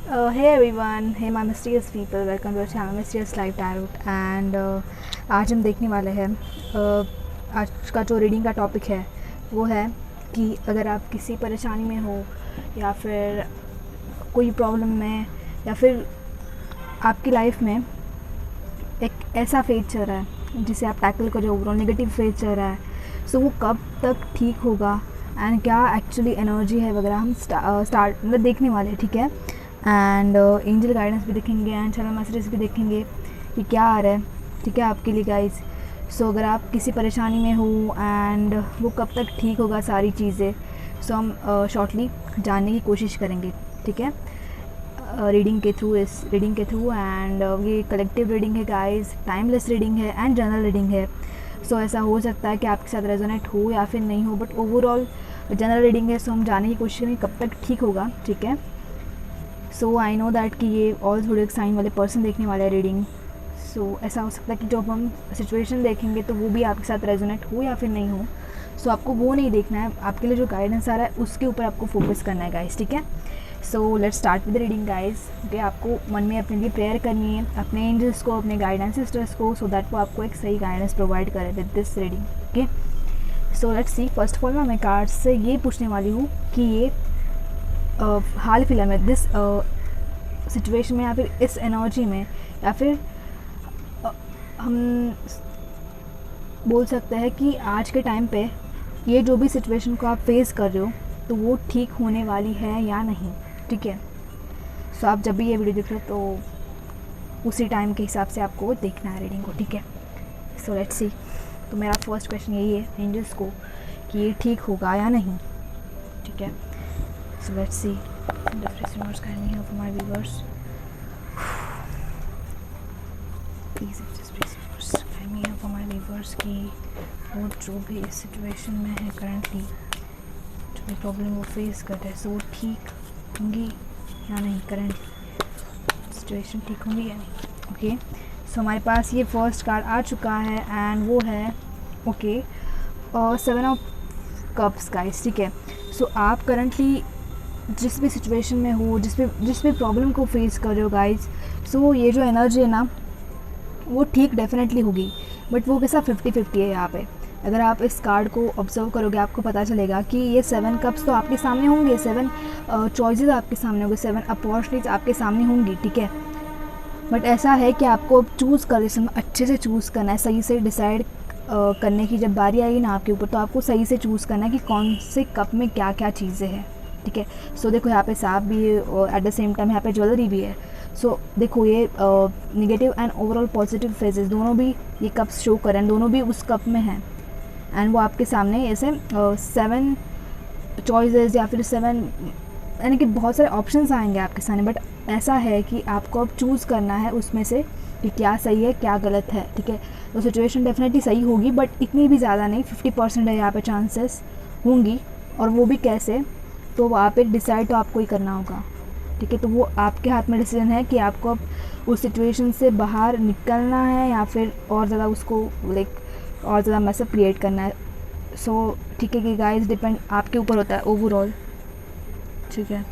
Hey everyone, hey my mysterious people, welcome to our channel Mysterious Life Tarot and आज हम देखने वाले हैं आज का जो रीडिंग का टॉपिक है वो है कि अगर आप किसी परेशानी में हो या फिर कोई प्रॉब्लम में या फिर आपकी लाइफ में एक ऐसा फेज चल रहा है जिसे आप टैकल करो, ओवरऑल नेगेटिव फेज चल रहा है, सो वो कब तक ठीक होगा एंड क्या एक्चुअली एनर्जी है वगैरह हम स्टार्ट मतलब देखने वाले हैं, ठीक है। एंड एंजल गाइडेंस भी देखेंगे एंड चैनल मैसेजेस भी देखेंगे कि क्या आ रहा है, ठीक है, आपके लिए गाइस। सो अगर आप किसी परेशानी में हो एंड वो कब तक ठीक होगा सारी चीज़ें, सो हम शॉर्टली जानने की कोशिश करेंगे, ठीक है, रीडिंग के थ्रू, इस रीडिंग के थ्रू। एंड ये कलेक्टिव रीडिंग है गाइस, टाइमलेस रीडिंग है एंड जनरल रीडिंग है। सो ऐसा हो सकता है कि आपके साथ रेजोनेट हो या फिर नहीं हो, बट ओवरऑल जनरल रीडिंग है, सो हम जानने की कोशिश करेंगे कब तक ठीक होगा, ठीक है। सो आई नो दैट कि ये ऑल थोड़े साइन वाले पर्सन देखने वाले हैं रीडिंग। सो ऐसा हो सकता है कि जब हम सिचुएशन देखेंगे तो वो भी आपके साथ रेजोनेट हो या फिर नहीं हो, सो आपको वो नहीं देखना है, आपके लिए जो गाइडेंस आ रहा है उसके ऊपर आपको फोकस करना है गाइस, ठीक है। So let's start with reading guys. Okay, आपको मन में अपने लिए प्रेयर करनी है, अपने एंजल्स को, अपने गाइडेंस सिस्टर्स को, सो दैट वो आपको एक सही गाइडेंस प्रोवाइड करे with this reading. Okay, so let's see. First of all मैं कार्ड्स से ये पूछने वाली हूँ कि ये हाल फिलहाल में दिस सिचुएशन में या फिर इस एनर्जी में या फिर हम बोल सकते हैं कि आज के टाइम पे ये जो भी सिचुएशन को आप फेस कर रहे हो तो वो ठीक होने वाली है या नहीं, ठीक है। सो आप जब भी ये वीडियो देख रहे हो तो उसी टाइम के हिसाब से आपको देखना है रीडिंग को, ठीक है। So let's see. तो मेरा फर्स्ट क्वेश्चन यही है एंजल्स को कि ये ठीक होगा या नहीं, ठीक है। So let's see different kindly help my viewers, please kindly help my viewers की वो जो भी इस सिचुएशन में है करंटली, जो भी प्रॉब्लम वो फेस कर रहे हैं, सो वो ठीक होंगी या नहीं, करंट सिचुएशन ठीक होंगी या नहीं। ओके, सो हमारे पास ये फर्स्ट कार्ड आ चुका है एंड वो है ओके 7 ऑफ कप्स गाइस, ठीक है। सो आप करंटली जिस भी सिचुएशन में हो, जिस भी प्रॉब्लम को फेस कर रहे हो गाइस, सो ये जो एनर्जी है ना वो ठीक डेफिनेटली होगी, बट वो कैसा 50-50 है यहाँ पे। अगर आप इस कार्ड को ऑब्जर्व करोगे आपको पता चलेगा कि ये 7 कप्स तो आपके सामने होंगे, 7 चॉइसेस आपके सामने होंगे, 7 अपॉर्चुनिटीज आपके सामने होंगी, ठीक है। बट ऐसा है कि आपको चूज़ करते समय अच्छे से चूज़ करना है, सही से डिसाइड करने की जब बारी आएगी ना आपके ऊपर, तो आपको सही से चूज़ करना है कि कौन से कप में क्या क्या चीज़ें हैं, ठीक है। सो देखो यहाँ पे सांप भी है और एट द सेम टाइम यहाँ पे ज्वेलरी भी है। सो देखो ये negative and overall positive phases दोनों भी ये कप्स शो करें, दोनों भी उस कप में हैं एंड वो आपके सामने ऐसे 7 चॉइसेस या फिर 7 यानी कि बहुत सारे ऑप्शंस आएंगे आपके सामने, बट ऐसा है कि आपको अब चूज़ करना है उसमें से कि क्या सही है क्या गलत है, ठीक है। तो सिचुएशन डेफिनेटली सही होगी, बट इतनी भी ज़्यादा नहीं, 50% है यहाँ पे चांसेस होंगी, और वो भी कैसे, तो वहाँ पे डिसाइड तो आपको ही करना होगा, ठीक है। तो वो आपके हाथ में डिसीजन है कि आपको अब उस सिचुएशन से बाहर निकलना है या फिर और ज़्यादा उसको और ज़्यादा मैसेज क्रिएट करना है। सो ठीक है कि गाइस डिपेंड आपके ऊपर होता है ओवरऑल, ठीक है।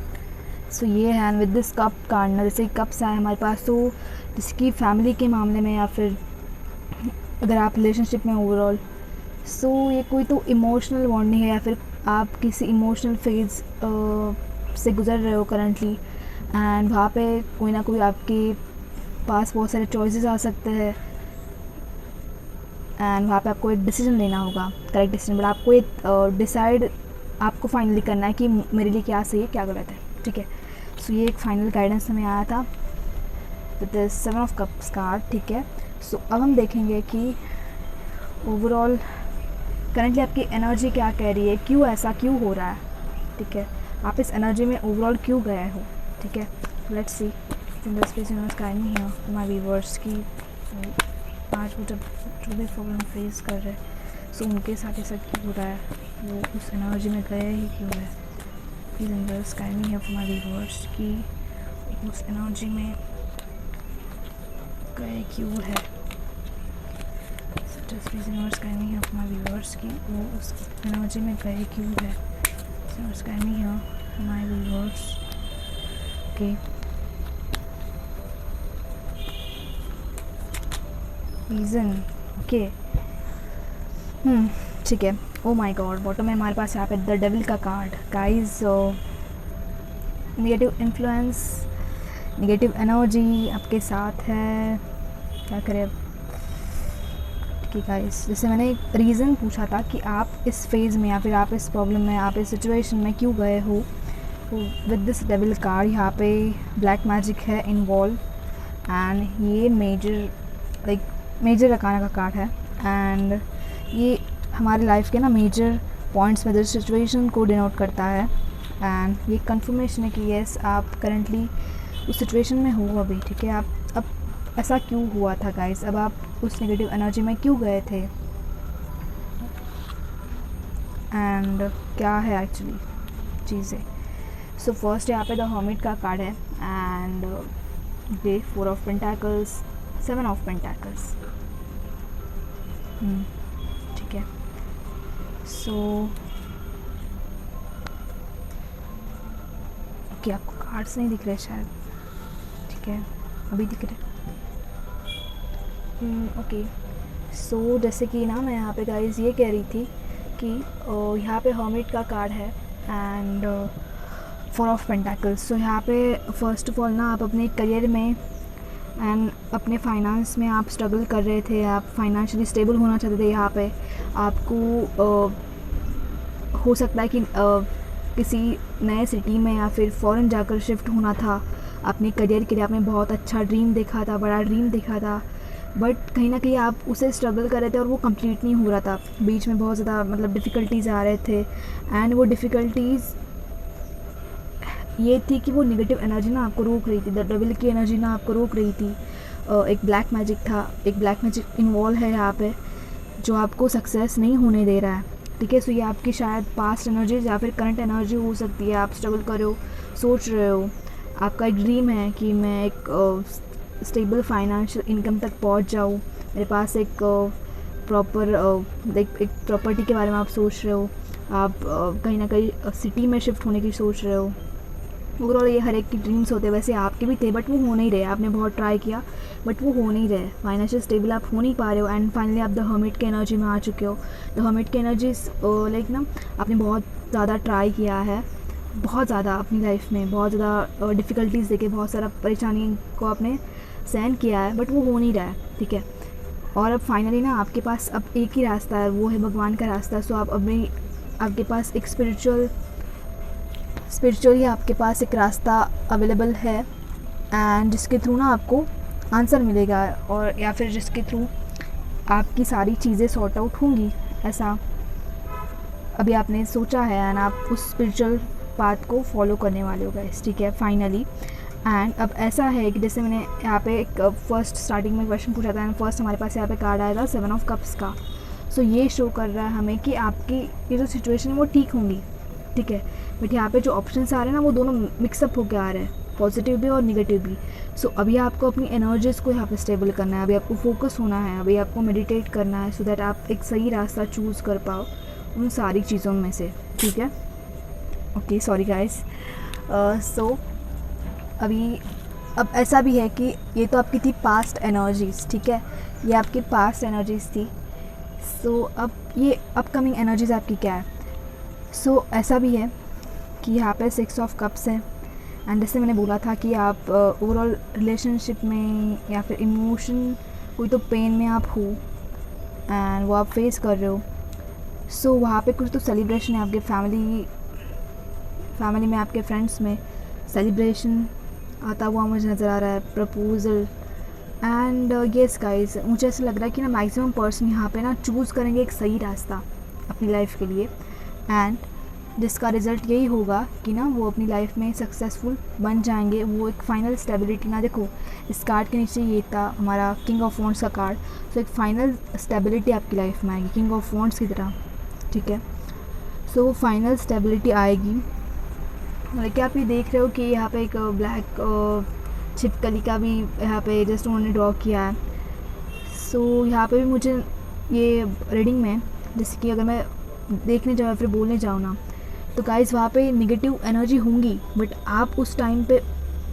सो ये है विद दिस कप कार्ड ना, जैसे कप्स आए हमारे पास, तो जिसकी फैमिली के मामले में या फिर अगर आप रिलेशनशिप में ओवरऑल, सो ये कोई तो इमोशनल बॉन्डिंग है या फिर आप किसी इमोशनल फेज से गुजर रहे हो करंटली, एंड वहाँ पे कोई ना कोई आपके पास बहुत सारे चॉइसेस आ सकते हैं एंड वहाँ पे आपको एक डिसीजन लेना होगा, करेक्ट डिसीजन, बट आपको एक डिसाइड आपको फाइनली करना है कि मेरे लिए क्या सही है क्या गलत है, ठीक है। सो ये एक फाइनल गाइडेंस हमें आया था with the 7 of cups card, ठीक है। सो अब हम देखेंगे कि ओवरऑल करंटली आपकी एनर्जी क्या कह रही है, क्यों ऐसा क्यों हो रहा है, ठीक है, आप इस एनर्जी में ओवरऑल क्यों गए हो, ठीक है। Let's see in the space universe guide me here my viewers की आज वो जब जो भी प्रॉब्लम फेस कर रहे हैं, सो उनके साथ ऐसा क्यों हो रहा है, वो उस एनर्जी में गए ही क्यों है। Please universe guide me here for my viewers की उस एनर्जी में गए क्यों है। Just please universe guide me here for my viewers की वो उस एनर्जी में गए क्यों है। Universe guide me here for my viewers, okay. Reason, okay, ठीक है। ओ माय गॉड, बॉटम में हमारे पास यहाँ पे द डेविल का card. Guys, negative influence, negative energy आपके साथ है, क्या करें अब। ठीक है गाइस, जैसे मैंने एक रीज़न पूछा था कि आप इस फेज़ में या फिर आप इस प्रॉब्लम में, आप इस सिचुएशन में क्यों गए हो, विद दिस डेविल कार्ड यहाँ पे ब्लैक मैजिक है इन्वॉल्व, एंड ये मेजर अकाना का कार्ड है, एंड ये हमारे लाइफ के ना मेजर पॉइंट्स, मेजर सिचुएशन को डिनोट करता है, एंड ये कंफर्मेशन है कि येस आप करंटली उस सिचुएशन में हो अभी। ठीक है, आप अब ऐसा क्यों हुआ था गाइस, अब आप उस नेगेटिव एनर्जी में क्यों गए थे, एंड क्या है एक्चुअली चीज़ें। सो फर्स्ट यहाँ पे द हर्मिट का कार्ड है, एंड ये 4 ऑफ पेंटाकल्स, 7 ऑफ पेंटाकल्स। ठीक है, सो ओके, आपको कार्ड्स नहीं दिख रहे शायद, ठीक है, अभी दिख रहे। ओके, सो जैसे कि ना मैं यहाँ पे गाइस ये कह रही थी कि यहाँ पे हर्मिट का कार्ड है एंड 4 ऑफ पेंटाकल्स। सो यहाँ पे फर्स्ट ऑफ ऑल ना आप अपने करियर में एंड अपने फाइनेंस में आप स्ट्रगल कर रहे थे, आप फाइनेंशियली स्टेबल होना चाहते थे। यहाँ पे आपको हो सकता है कि किसी नए सिटी में या फिर फ़ॉरेन जाकर शिफ्ट होना था अपने करियर के लिए। आपने बहुत अच्छा ड्रीम देखा था, बड़ा ड्रीम देखा था, बट कहीं ना कहीं आप उसे स्ट्रगल कर रहे थे और वो कंप्लीट नहीं हो रहा था। बीच में बहुत ज़्यादा मतलब डिफ़िकल्टीज़ आ रहे थे, एंड वो डिफ़िकल्टीज़ ये थी कि वो नेगेटिव एनर्जी ना आपको रोक रही थी, द डेविल की एनर्जी ना आपको रोक रही थी। एक ब्लैक मैजिक था, एक ब्लैक मैजिक इन्वॉल्व है यहाँ पे जो आपको सक्सेस नहीं होने दे रहा है। ठीक है, सो ये आपकी शायद पास्ट एनर्जीज या फिर करंट एनर्जी हो सकती है। आप स्ट्रगल कर रहे हो, सोच रहे हो, आपका एक ड्रीम है कि मैं एक स्टेबल फाइनेंशियल इनकम तक पहुंच जाऊं, मेरे पास एक प्रॉपर एक प्रॉपर्टी के बारे में आप सोच रहे हो, आप कहीं ना कहीं सिटी में शिफ्ट होने की सोच रहे हो। ओवरऑल ये हर एक की ड्रीम्स होते हैं, वैसे आपके भी थे, बट वो हो नहीं रहे। आपने बहुत ट्राई किया बट वो हो नहीं रहे, फाइनेंशियल स्टेबल आप हो नहीं पा रहे हो, एंड फाइनली आप द हर्मिट के एनर्जी में आ चुके हो। द हर्मिट के एनर्जी लाइक ना आपने बहुत ज़्यादा ट्राई किया है, बहुत ज़्यादा अपनी लाइफ में बहुत ज़्यादा डिफ़िकल्टीज़ देके बहुत सारा परेशानी को आपने सहन किया है, बट वो हो नहीं रहा है। ठीक है, और अब फाइनली ना आपके पास अब एक ही रास्ता है, वो है भगवान का रास्ता। सो आप अभी आपके पास एक स्पिरिचुअली आपके पास एक रास्ता अवेलेबल है, एंड जिसके थ्रू ना आपको आंसर मिलेगा, और या फिर जिसके थ्रू आपकी सारी चीज़ें सॉर्ट आउट होंगी, ऐसा अभी आपने सोचा है, एंड आप उस स्पिरिचुअल पाथ को फॉलो करने वाले हो गाइस। ठीक है, फाइनली। एंड अब ऐसा है कि जैसे मैंने यहाँ पे एक फर्स्ट स्टार्टिंग में क्वेश्चन पूछा था, एंड फर्स्ट हमारे पास यहाँ पे कार्ड आया था 7 ऑफ कप्स का। सो ये शो कर रहा है हमें कि आपकी ये जो सिचुएशन है वो ठीक होंगी। ठीक है, बट यहाँ पे जो ऑप्शंस आ रहे हैं ना वो दोनों मिक्सअप होकर आ रहे हैं, पॉजिटिव भी और निगेटिव भी। सो अभी आपको अपनी एनर्जीज़ को यहाँ पे स्टेबल करना है, अभी आपको फोकस होना है, अभी आपको मेडिटेट करना है, सो दैट आप एक सही रास्ता चूज़ कर पाओ उन सारी चीज़ों में से। ठीक है, ओके, सॉरी गाइस। सो अभी अब ऐसा भी है कि ये तो आपकी थी पास्ट एनर्जीज़। ठीक है, ये आपकी पास्ट एनर्जीज़ थी। सो अब ये अपकमिंग एनर्जीज़ आपकी क्या है। सो ऐसा भी है कि यहाँ पे 6 ऑफ कप्स है, एंड जैसे मैंने बोला था कि आप ओवरऑल रिलेशनशिप में या फिर इमोशन कोई तो पेन में आप हो एंड वो आप फेस कर रहे हो। सो वहाँ पे कुछ तो सेलिब्रेशन है आपके फैमिली में, आपके फ्रेंड्स में सेलिब्रेशन आता हुआ मुझे नज़र आ रहा है, प्रपोजल। एंड येस गाइस, मुझे ऐसा लग रहा है कि ना मैक्सिमम पर्सन यहाँ पे ना चूज़ करेंगे एक सही रास्ता अपनी लाइफ के लिए, एंड जिसका रिज़ल्ट यही होगा कि ना वो अपनी लाइफ में सक्सेसफुल बन जाएंगे। वो एक फ़ाइनल स्टेबिलिटी ना, देखो इस कार्ड के नीचे ये था हमारा किंग ऑफ वॉन्ड्स का कार्ड। सो एक फ़ाइनल स्टेबिलिटी आपकी लाइफ में आएगी किंग ऑफ वॉन्ड्स की तरह। ठीक है, सो वो फाइनल स्टेबिलिटी आएगी। मतलब कि आप ये देख रहे हो कि यहाँ पे एक ब्लैक छिपकली का भी यहाँ पे जस्ट उन्होंने ड्रॉ किया है। सो यहाँ पे भी मुझे ये रीडिंग में, जैसे कि अगर मैं देखने जाऊँ फिर बोलने जाऊँ ना, तो गाइस वहाँ पे नेगेटिव एनर्जी होंगी, बट आप उस टाइम पे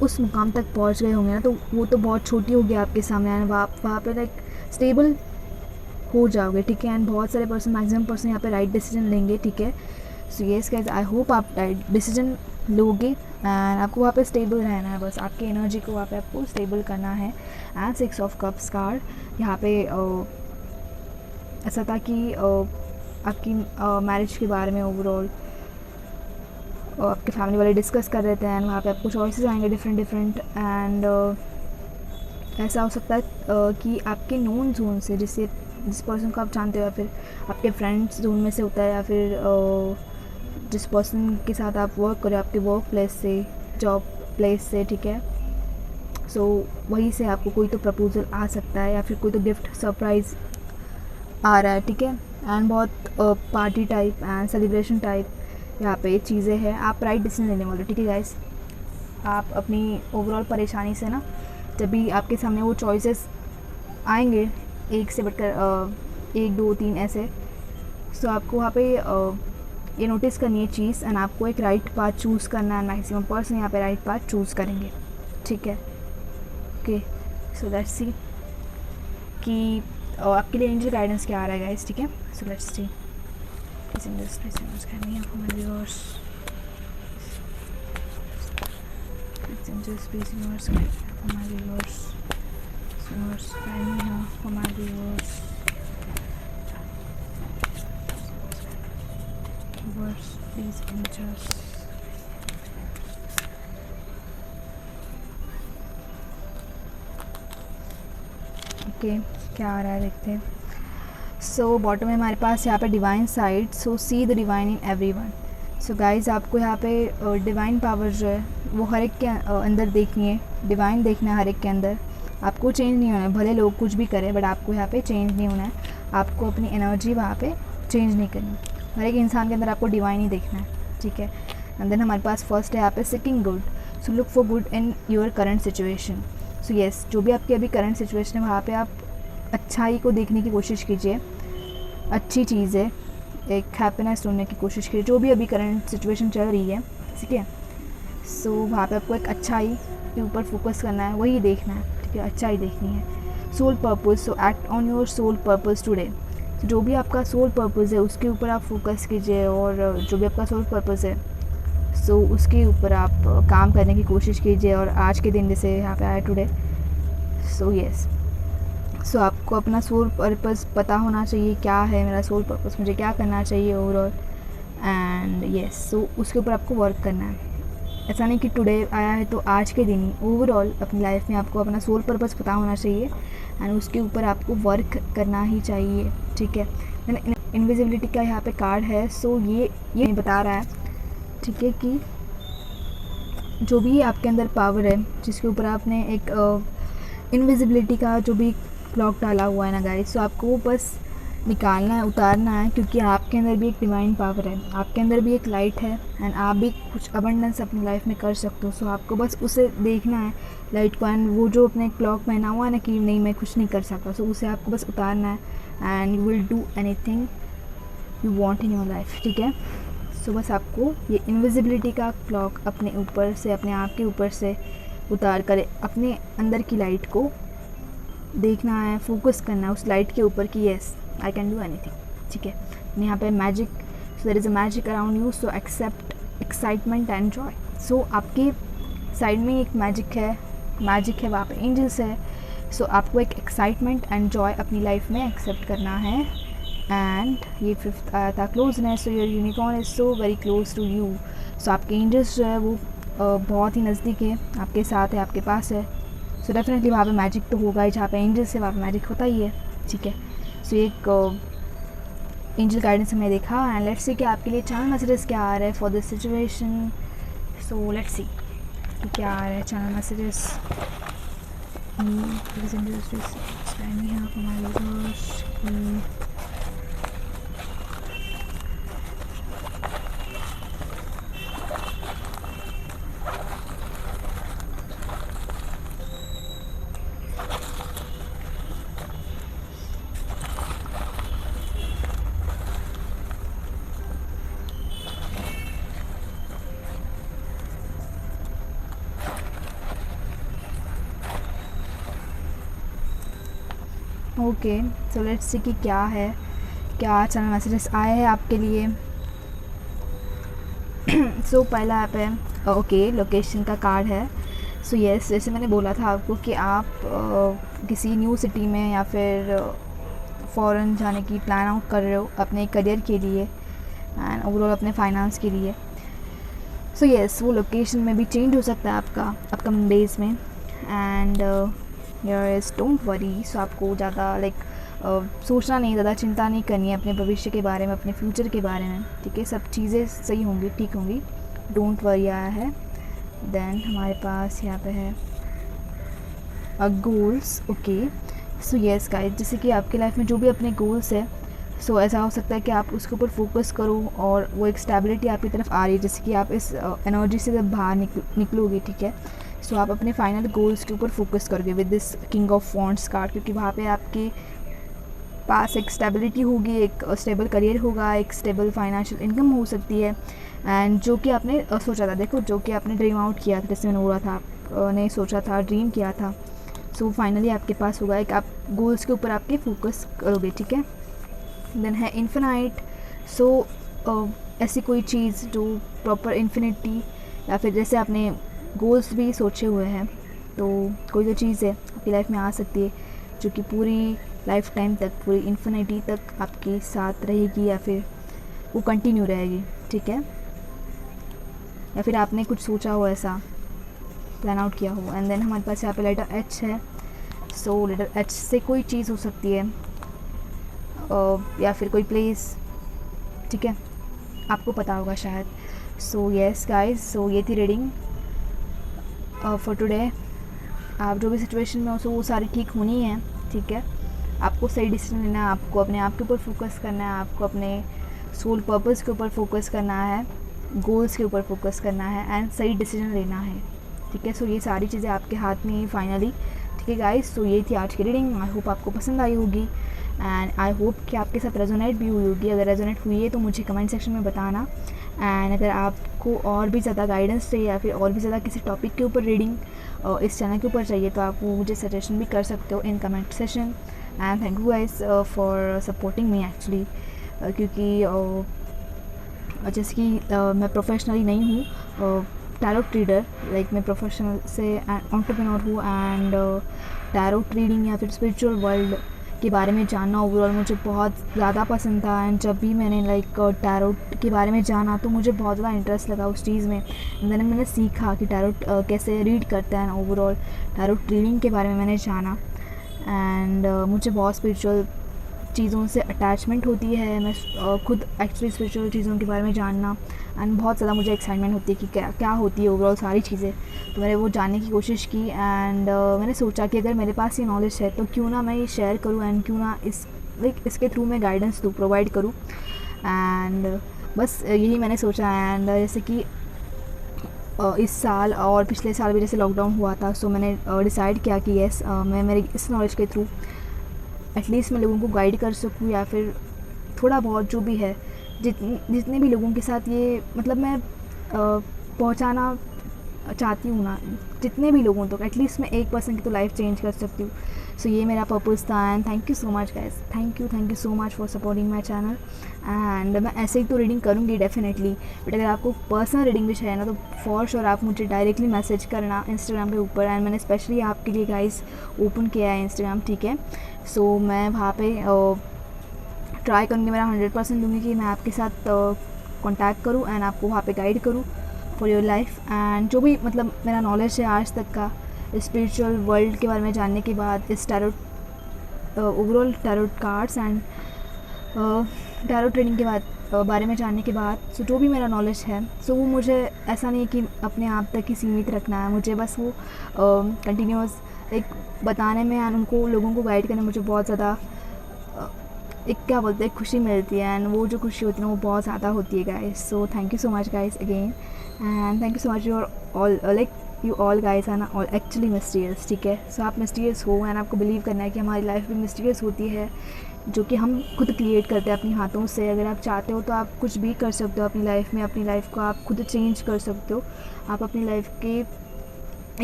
उस मुकाम तक पहुँच गए होंगे ना, तो वो तो बहुत छोटी होगी आपके सामने। वहाँ पे लाइक स्टेबल हो जाओगे, ठीक है। एंड बहुत सारे पर्सन, मैक्सिमम पर्सन यहाँ पे राइट डिसीजन लेंगे, ठीक है। So yes guys, I hope आप राइट डिसीजन लोगे एंड आपको वहाँ पे स्टेबल रहना है, बस आपकी एनर्जी को वहाँ पे आपको स्टेबल करना है। एंड 6 ऑफ कप्स कार्ड यहाँ पे ऐसा था कि आपकी मैरिज के बारे में ओवरऑल आपके फैमिली वाले डिस्कस कर रहे थे एंड वहाँ पे आपको चॉइसेस आएंगे डिफरेंट एंड ऐसा हो सकता है कि आपके नोन जोन से जिस पर्सन को आप जानते हो या फिर आपके फ्रेंड्स जोन में से होता है या फिर जिस पर्सन के साथ आप वर्क करो आपके वर्क प्लेस से, जॉब प्लेस से, ठीक है। सो वहीं से आपको कोई तो प्रपोजल आ सकता है या फिर कोई तो गिफ्ट सरप्राइज़ आ रहा है, ठीक है। एंड बहुत party type and celebration type यहाँ पे चीज़ें हैं। आप राइट डिसीजन लेने वाले, ठीक है गाइस। आप अपनी ओवरऑल परेशानी से ना, जब भी आपके सामने वो चॉइसेस आएंगे एक से बढ़कर 1 2 3 ऐसे, सो आपको वहाँ पे ये नोटिस करनी है चीज़ एंड आपको एक राइट पाथ चूज़ करना है। मैक्सिमम पर्सन यहाँ पे राइट पाथ चूज़ करेंगे, ठीक है। ओके, सो लेट्स सी कि आपके लिए एंजल गाइडेंस क्या आ रहा है गाइस, ठीक है। So let's see please angels. Okay, क्या आ रहा है देखते हैं। सो बॉटम में हमारे पास यहाँ पे divine side, so see the divine in everyone. So guys, आपको यहाँ पे डिवाइन पावर जो है वो हर एक के अंदर देखनी है, डिवाइन देखना है हर एक के अंदर। आपको चेंज नहीं होना है, भले लोग कुछ भी करें बट आपको यहाँ पे चेंज नहीं होना है। आपको अपनी एनर्जी वहाँ पे चेंज नहीं करनी, हर एक इंसान के अंदर आपको डिवाइन ही देखना है, ठीक है। एंड देन हमारे पास फर्स्ट है यहाँ पे seeking good, so look for good in your current situation. So yes, जो भी आपकी अभी करंट सिचुएशन है वहाँ पे आप अच्छाई को देखने की कोशिश कीजिए, अच्छी चीज़ है, एक हैप्पीनेस ढूंढने की कोशिश कीजिए जो भी अभी करंट सिचुएशन चल रही है, ठीक है। सो वहाँ पे आपको एक अच्छाई के ऊपर फोकस करना है, वही देखना है, ठीक है, अच्छाई देखनी है। Soul purpose, so act on your soul purpose today. जो भी आपका सोल पर्पज़ है उसके ऊपर आप फोकस कीजिए और जो भी आपका सोल पर्पज़ है सो उसके ऊपर आप काम करने की कोशिश कीजिए। और आज के दिन जैसे यहाँ पे आया टुडे, सो येस, सो आपको अपना सोल पर्पज़ पता होना चाहिए, क्या है मेरा सोल पर्पज़, मुझे क्या करना चाहिए ओवरऑल, एंड येस, सो उसके ऊपर आपको वर्क करना है। ऐसा नहीं कि टुडे आया है तो आज के दिन ही, ओवरऑल अपनी लाइफ में आपको अपना सोल पर्पज़ पता होना चाहिए एंड उसके ऊपर आपको वर्क करना ही चाहिए, ठीक है। इनविजिबिलिटी का यहाँ पे कार्ड है, सो ये बता रहा है, ठीक है, कि जो भी आपके अंदर पावर है जिसके ऊपर आपने एक इनविजिबिलिटी का जो भी क्लॉक डाला हुआ है ना गाइस, सो आपको वो बस निकालना है, उतारना है, क्योंकि आपके अंदर भी एक डिवाइन पावर है, आपके अंदर भी एक लाइट है एंड आप भी कुछ अबंडेंस अपनी लाइफ में कर सकते हो। सो आपको बस उसे देखना है, लाइट को, एंड वो जो अपने क्लॉक पहना हुआ है ना कि नहीं मैं कुछ नहीं कर सकता, सो उसे आपको बस उतारना है and you will do anything you want in your life, ठीक है। सो बस आपको ये इनविजिबिलिटी का क्लॉक अपने ऊपर से, अपने आप के ऊपर से उतार कर अपने अंदर की लाइट को देखना है, फोकस करना है उस लाइट के ऊपर कि yes I can do anything, ठीक है। यहाँ पे magic, so there is a magic around you, so accept excitement and joy. So आपके साइड में एक मैजिक है वहाँ पे एंजल्स है, सो आपको एक एक्साइटमेंट एंड जॉय अपनी लाइफ में एक्सेप्ट करना है। एंड ये 5th आया था closeness, so your unicorn is so very close to you. So आपके एंजल्स जो है वो बहुत ही नज़दीक है, आपके साथ है, आपके पास है। सो डेफिनेटली वहाँ पे मैजिक तो होगा ही, जहाँ पे एंजल्स है वहाँ पे मैजिक होता ही है, ठीक है। सो एक एंजल गाइडेंस हमने देखा एंड लेट्स सी कि आपके लिए चैनल मैसेजेस क्या आ रहा है for this situation. So let's see कि क्या आ रहा है channel messages. Okay, so let's see कि क्या है, क्या चैनल मैसेजेस आए हैं आपके लिए। सो पहला ऐप है ओके, लोकेशन का कार्ड है। सो यस, जैसे मैंने बोला था आपको कि आप किसी न्यू सिटी में या फिर फ़ॉरेन जाने की प्लान आउट कर रहे हो अपने करियर के लिए एंड ओवरऑल अपने फाइनेंस के लिए। सो यस, वो लोकेशन में भी चेंज हो सकता है आपका अपकमिंग डेज में। And yes, don't worry. So आपको ज़्यादा सोचना नहीं, ज़्यादा चिंता नहीं करनी है अपने भविष्य के बारे में, अपने फ्यूचर के बारे में, ठीक है। सब चीज़ें सही होंगी, ठीक होंगी, डोंट वरी आया है। देन हमारे पास यहाँ पे है goals. Okay, so yes guys, जैसे कि आपकी लाइफ में जो भी अपने गोल्स है, सो ऐसा हो सकता है कि आप उसके ऊपर फोकस करो और वो एक स्टेबिलिटी आपकी तरफ आ रही है, जैसे कि आप इस एनर्जी से जब बाहर निकलोगे, ठीक है। सो आप अपने फाइनल गोल्स के ऊपर फोकस करोगे with this king of wands card, क्योंकि वहाँ पे आपके पास एक स्टेबिलिटी होगी, एक स्टेबल करियर होगा, एक स्टेबल फाइनेंशियल इनकम हो सकती है। एंड जो कि आपने सोचा था, देखो, जो कि आपने ड्रीम आउट किया था, जैसे मैंने बोला था, आपने सोचा था, ड्रीम किया था, सो फाइनली आपके पास होगा। एक आप गोल्स के ऊपर आपके फोकस करोगे, ठीक है। देन है इन्फिनाइट। सो ऐसी कोई चीज़ जो प्रॉपर इन्फिनिटी, या फिर जैसे आपने गोल्स भी सोचे हुए हैं, तो कोई तो चीज़ है आपकी लाइफ में आ सकती है जो कि पूरी लाइफ टाइम तक, पूरी इन्फिनिटी तक आपके साथ रहेगी, या फिर वो कंटिन्यू रहेगी, ठीक है। या फिर आपने कुछ सोचा हो, ऐसा प्लान आउट किया हो। एंड देन हमारे पास यहाँ पे लेटर एच है। सो लेटर एच से कोई चीज़ हो सकती है, या फिर कोई प्लेस, ठीक है, आपको पता होगा शायद। सो यस गाइस, सो ये थी रीडिंग फॉर टुडे। आप जो भी सिचुएशन में हो, सो वो सारी ठीक होनी है, ठीक है। आपको सही डिसीजन लेना है, आपको अपने आप के ऊपर फोकस करना है, आपको अपने सोल पर्पस के ऊपर फोकस करना है, गोल्स के ऊपर फोकस करना है एंड सही डिसीजन लेना है, ठीक है। सो ये सारी चीज़ें आपके हाथ में ही फाइनली, ठीक है गाइस। सो ये थी आज की रीडिंग। आई होप आपको पसंद आई होगी एंड आई होप कि आपके साथ रेजोनेट भी हुई होगी। अगर रेजोनेट हुई है तो मुझे कमेंट सेक्शन में बताना। एंड अगर आपको और भी ज़्यादा गाइडेंस चाहिए या फिर और भी ज़्यादा किसी टॉपिक के ऊपर रीडिंग इस चैनल के ऊपर चाहिए, तो आप वो मुझे सजेशन भी कर सकते हो in comment session. And thank you guys for supporting me actually, क्योंकि जैसे कि मैं प्रोफेशनली नहीं हूँ टैरोट रीडर, मैं प्रोफेशनल से एंटरप्रेन्योर हूँ एंड टैरोट रीडिंग या फिर स्पिरिचुअल वर्ल्ड के बारे में जानना ओवरऑल मुझे बहुत ज़्यादा पसंद था। एंड जब भी मैंने टैरोट के बारे में जाना तो मुझे बहुत ज़्यादा इंटरेस्ट लगा उस चीज़ में। मैंने सीखा कि टैरोट कैसे रीड करते हैं, ओवरऑल टैरोट रीडिंग के बारे में मैंने जाना। एंड मुझे बहुत स्पिरिचुअल चीज़ों से अटैचमेंट होती है। मैं खुद एक्चुअली स्पिरिचुअल चीज़ों के बारे में जानना एंड बहुत ज़्यादा मुझे एक्साइटमेंट होती है कि क्या क्या होती है ओवरऑल सारी चीज़ें। तो मैंने वो जानने की कोशिश की एंड मैंने सोचा कि अगर मेरे पास ये नॉलेज है तो क्यों ना मैं ये शेयर करूँ एंड क्यों ना इसके थ्रू मैं गाइडेंस दूँ, प्रोवाइड करूँ। एंड बस यही मैंने सोचा। एंड जैसे कि इस साल और पिछले साल भी जैसे लॉकडाउन हुआ था, सो मैंने डिसाइड किया कि यस, मैं मेरे इस नॉलेज के थ्रू एटलीस्ट मैं लोगों को गाइड कर सकूँ या फिर थोड़ा बहुत जो भी है जितने भी लोगों के साथ ये मैं पहुँचाना चाहती हूँ ना, जितने भी लोगों तक एटलीस्ट मैं एक पर्सन की तो लाइफ चेंज कर सकती हूँ। सो ये मेरा पर्पज़ था and thank you so much guys, thank you so much for supporting my channel. And मैं ऐसे ही तो रीडिंग करूँगी डेफिनेटली, बट अगर आपको पर्सनल रीडिंग भी चाहिए ना तो फॉर श्योर आप मुझे डायरेक्टली मैसेज करना इंस्टाग्राम के ऊपर। एंड मैंने स्पेशली आपके लिए गाइस ओपन किया है इंस्टाग्राम, ठीक है। सो मैं वहाँ पे ट्राई करूँगी, मेरा 100% दूँगी कि मैं आपके साथ कॉन्टैक्ट करूँ एंड आपको वहाँ पे गाइड करूँ फॉर योर लाइफ। एंड जो भी मेरा नॉलेज है आज तक का स्पिरिचुअल वर्ल्ड के बारे में जानने के बाद, इस tarot overall tarot cards and tarot trading के बाद बारे में जानने के बाद, सो जो भी मेरा नॉलेज है, सो वो मुझे ऐसा नहीं कि अपने आप तक ही सीमित रखना है, मुझे बस वो कंटिन्यूस बताने में एंड उनको लोगों को गाइड करने में मुझे बहुत ज़्यादा क्या बोलते हैं, खुशी मिलती है। एंड वो जो खुशी होती है वो बहुत ज़्यादा होती है guys. So thank you so much guys again and thank you so much. You all guys are ना ऑल एक्चुअली मिस्टीरियस, ठीक है। सो आप मिस्टीरियस हो एंड आपको बिलीव करना है कि हमारी लाइफ भी मिस्टीरियस होती है, जो कि हम खुद क्रिएट करते हैं अपने हाथों से। अगर आप चाहते हो तो आप कुछ भी कर सकते हो अपनी लाइफ में, अपनी लाइफ को आप खुद चेंज कर सकते हो। आप अपनी लाइफ के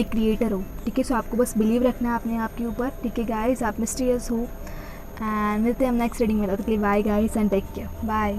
एक क्रिएटर हो, ठीक है। सो आपको बस बिलीव रखना है अपने आप के ऊपर, ठीक है गाइस। आप मिस्टीरियस हो एंड मिलते हैं हम नेक्स्ट रीडिंग में। तब तक के लिए bye guys and take care, bye.